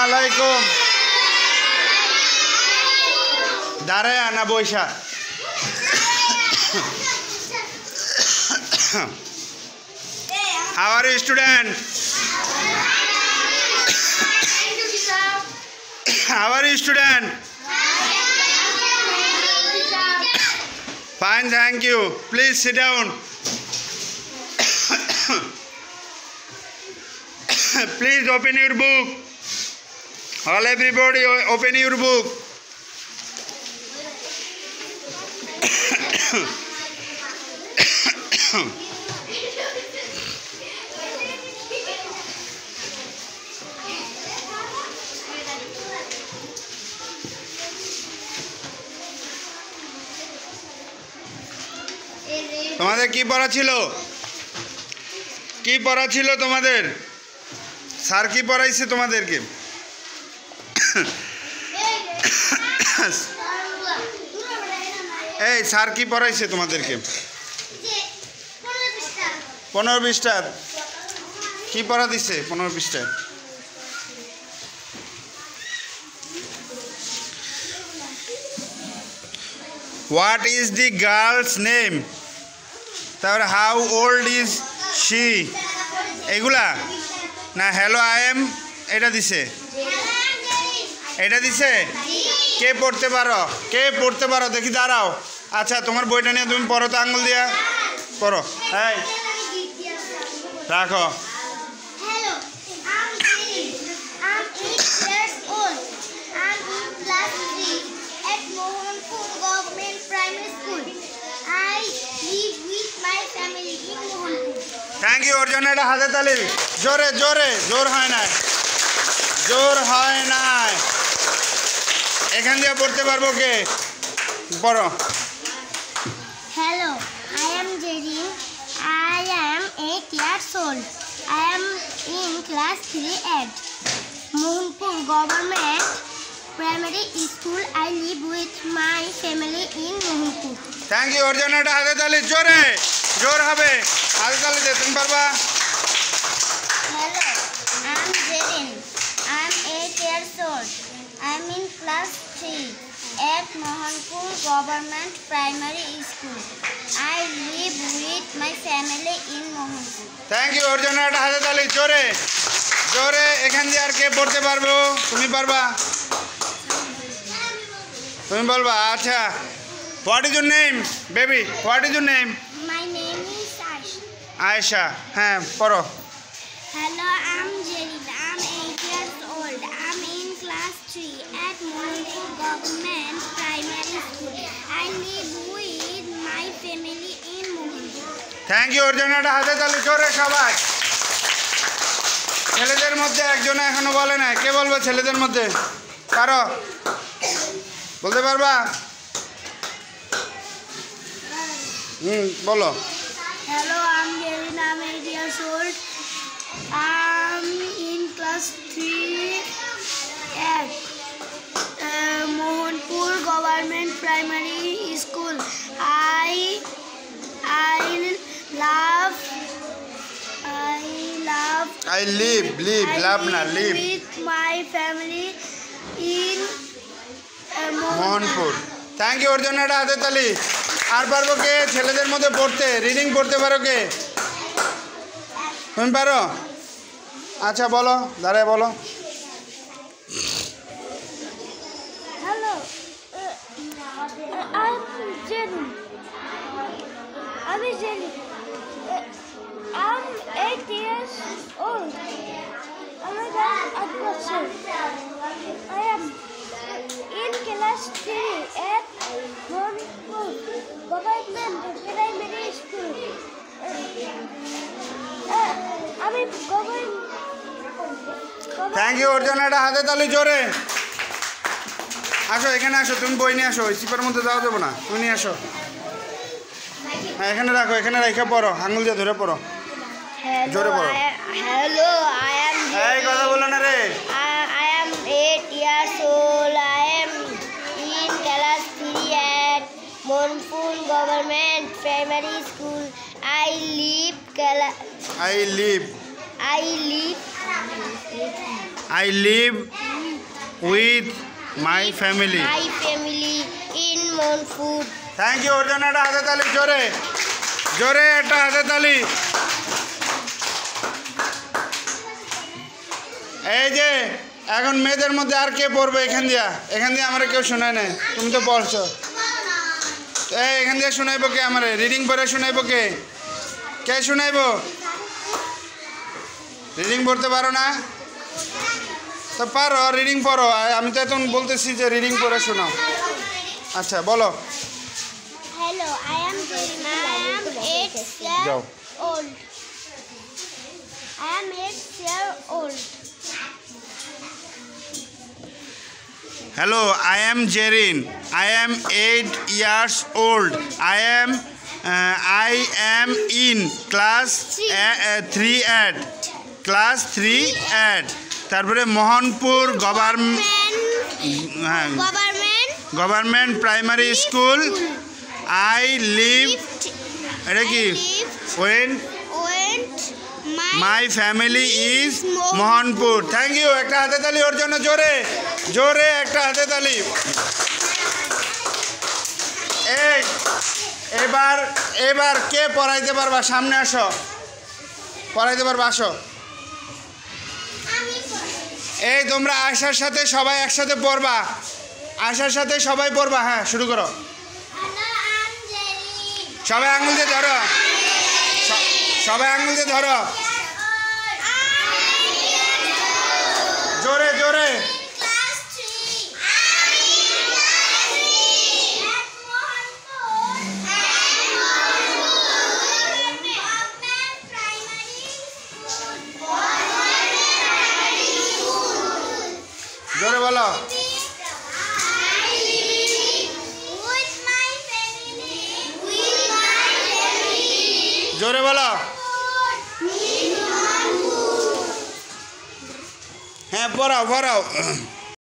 আলাইকুম। দাঁড়ায় আনা বৈশা। How are you, student? How are you, student? Fine, thank you. Please sit down. Please open your book. All everybody open your book. তোমাদের কি পড়া ছিল? কি পড়া ছিল তোমাদের? স্যার কি পড়াইছে তোমাদেরকে? এই স্যার কি পড়াইছে তোমাদেরকে? 15 পৃষ্ঠার কি পড়া দিছে? 15 পৃষ্ঠায় what is the girl's name? তারপরে হাউ ওল্ড ইজ শি, এগুলা না? হ্যালো আই এম, এটা দিছে, এটা দিছে। কে পড়তে পারো? কে পড়তে পারো দেখি, দাঁড়াও। আচ্ছা, তোমার বইটা নিয়ে তুমি পড়ো তো, আঙুল দিয়া পড়ো। এই রাখো। Thank you. ওর জন্য এটা হাতে তালি। জোরে জোরে, জোর হয় না, জোর হয় না। এখান দিয়ে পড়তে পারবো কে? পড়ো। Hello, I am Jerry. I am 8 years old. I am in class 3 at Mohanpur Government Primary School. I live with my family in Mohanpur. Thank you. ওর জন্য এটা হাতে তালি। জোরে, জোর হবে, হাতে তালি দে। তুমি পারবা। Hello, I am Jerry. I am 8 years old. I am in class 3 at Mohanpur Government Primary School. I live with my family in Mohanpur. Thank you. ওর জন্য একটা হাতে তালি। জোরে জোরে। এখান দিয়ে আর কে পড়তে পারবো? তুমি পারবা, তুমি বলবা। আচ্ছা, what is your name baby? What is your name? My name is Aisha. Ayesha. হ্যাঁ, পড়ো। Hello, I'm Jerry. I'm 8 years old. I'm in class 3 at Mohanpur Government Primary School. I live with my family in Mohanpur. Thank you. ওর জন্য একটা হাতে তালি। জোরে সবাই। ছেলেদের মধ্যে একজনে এখনো বলে না। কে বলবে ছেলেদের মধ্যে? পারো, বলতে পারবা? বলো। Hello, I'm Jerry. I'm 8 years old. I'm in class 3 at Mohanpur Government Primary School. I love না, live with my family in Mohanpur. Thank you. ওর জন্য একটা হাতে তালি। আর পারবো কে ছেলেদের মধ্যে পড়তে? রিডিং পড়তে পারো কে? তুমি পারো? আচ্ছা, বলো, দাঁড়ায় বলো। Hello, I'm Jenny. I'm 8 years old. I am in class 3 at Mohanpur Government Primary School. আমি থ্যাংক ইউ। ওর জন্য একটা হাতে তালি। জোরে আসো, এখানে আসো। তুমি বই নিয়ে আসো। ওই চিপার মধ্যে যাওয়া যাবো না, তুমি নিয়ে আসো। হ্যাঁ, এখানে রাখো, এখানে রেখে পড়ো। আঙুল দিয়ে ধরে পড়ো, জোরে পড়ো। Hello, I am এই কথা বলো না রে। I am 8 years old. I am in class 3 at Mohanpur Government Primary School. I live I live with my family. My family in Mohnpur. Thank you. ওর জন্য একটা হাতে তালি, জোরে জোরে একটা হাতে তালি। এই যে এখন মেয়েদের মধ্যে আর কে পড়বে এখান দিয়ে আমার কেউ শোনায় না, তুমি তো পড়ছো। এই এখান দিয়ে শোনাইবো কে? আমার রিডিং পড়ে শোনাইবো কে? কে শোনাইবো? রিডিং পড়তে পারো না তো পারো, রিডিং পড়ো। আমি তো এখন বলতেছি যে রিডিং পড়ে শোনাও। আচ্ছা বলো। Hello, I am 8 years যাও। old. I am 8 years old. Hello, I am Jerin. I am 8 years old. I am in class 3 at class 3 at তারপরে Mohanpur government primary school. I live এটা কি? when my family is Mohanpur. Thank you. একটা হাতে তালি ওর জন্য, জোরে জোরে একটা হাতে তালি। এই এবার কে পড়াইতে পারবা? সামনে আসো, পড়াইতে পারবা, আসো। এই তোমরা আশার সাথে সবাই একসাথে পড়বা, আশার সাথে সবাই পড়বা। হ্যাঁ শুরু করো। সবাই আঙুল দিয়ে ধরো, সবাই আঙুল দিয়ে ধরো, জোরে জোরে। জোরে বলো। জোরে বলো। হ্যাঁ পড়াও পড়াও।